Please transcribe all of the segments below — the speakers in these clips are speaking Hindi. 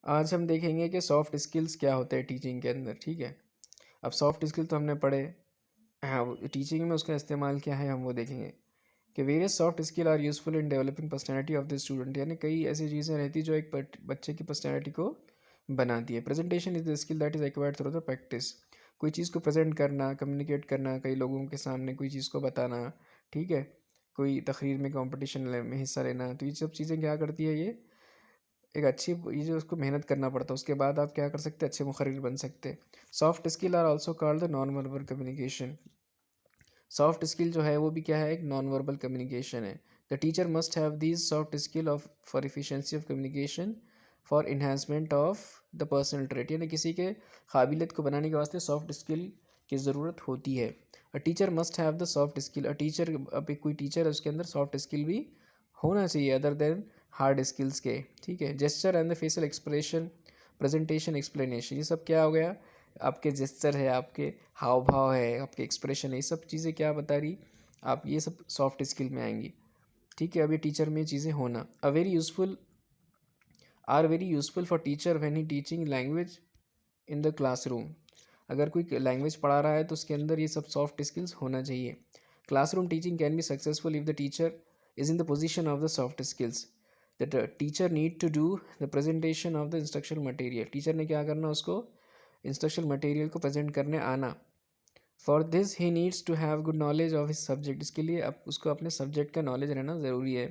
आज हम देखेंगे कि सॉफ्ट स्किल्स क्या होते हैं टीचिंग के अंदर। ठीक है, अब सॉफ्ट स्किल तो हमने पढ़े, हाँ टीचिंग में उसका इस्तेमाल क्या है हम वो देखेंगे कि various soft skill are useful in developing personality of the student, यानी कई ऐसी चीज़ें रहती जो एक बच्चे की पर्सनैलिटी को बनाती है। Presentation is the skill that is acquired through the practice. कोई चीज़ को प्रेजेंट करना, कम्युनिकेट करना, कई लोगों के सामने कोई चीज़ को बताना, ठीक है, कोई तकरीर में कंपटीशन में हिस्सा लेना, तो ये सब चीज़ें क्या करती है, ये एक अच्छी, ये जो उसको मेहनत करना पड़ता है, उसके बाद आप क्या कर सकते हैं, अच्छे मुखर्रिर बन सकते हैं। Soft skill are also called the non verbal communication. Soft skill जो है वो भी क्या है, एक नॉन वर्बल कम्युनिकेशन है। The teacher must have these soft skill of for efficiency of communication for enhancement of the personal trait, यानी किसी के काबिलियत को बनाने के वास्ते सॉफ्ट स्किल की ज़रूरत होती है। A teacher must have the soft skill, a teacher, अब एक कोई टीचर है उसके अंदर सॉफ्ट स्किल भी होना चाहिए अदर देन हार्ड स्किल्स के। ठीक है, gesture and the facial expression, presentation, explanation, ये सब क्या हो गया, आपके जेस्चर है, आपके हाव भाव है, आपके एक्सप्रेशन है, ये सब चीज़ें क्या बता रही, आप ये सब सॉफ्ट स्किल में आएंगी। ठीक है, अभी टीचर में चीज़ें होना a very useful are very useful for teacher when he teaching language in the classroom. अगर कोई लैंग्वेज पढ़ा रहा है तो उसके अंदर ये सब सॉफ्ट स्किल्स होना चाहिए। Classroom teaching can be successful if the teacher is in the position of the soft skills. The teacher need to do the presentation of the instructional material. Teacher ने क्या करना, उसको इंस्ट्रक्शनल मटेरियल को प्रेजेंट करने आना। For this he needs to have good knowledge of his subject. इसके लिए अब उसको अपने सब्जेक्ट का नॉलेज रहना ज़रूरी है।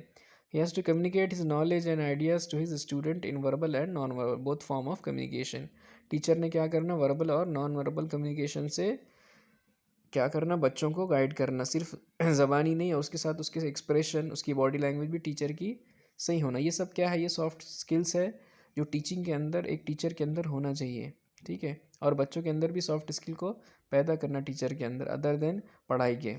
He has to communicate his knowledge and ideas to his student in verbal and non verbal both form of communication. Teacher ने क्या करना, वर्बल और नॉन वर्बल कम्युनिकेशन से क्या करना, बच्चों को गाइड करना। सिर्फ ज़बानी नहीं है, उसके साथ उसके एक्सप्रेशन, उसकी बॉडी लैंग्वेज भी टीचर की सही होना। ये सब क्या है, ये सॉफ्ट स्किल्स है जो टीचिंग के अंदर, एक टीचर के अंदर होना चाहिए। ठीक है, और बच्चों के अंदर भी सॉफ्ट स्किल को पैदा करना टीचर के अंदर अदर देन पढ़ाई के।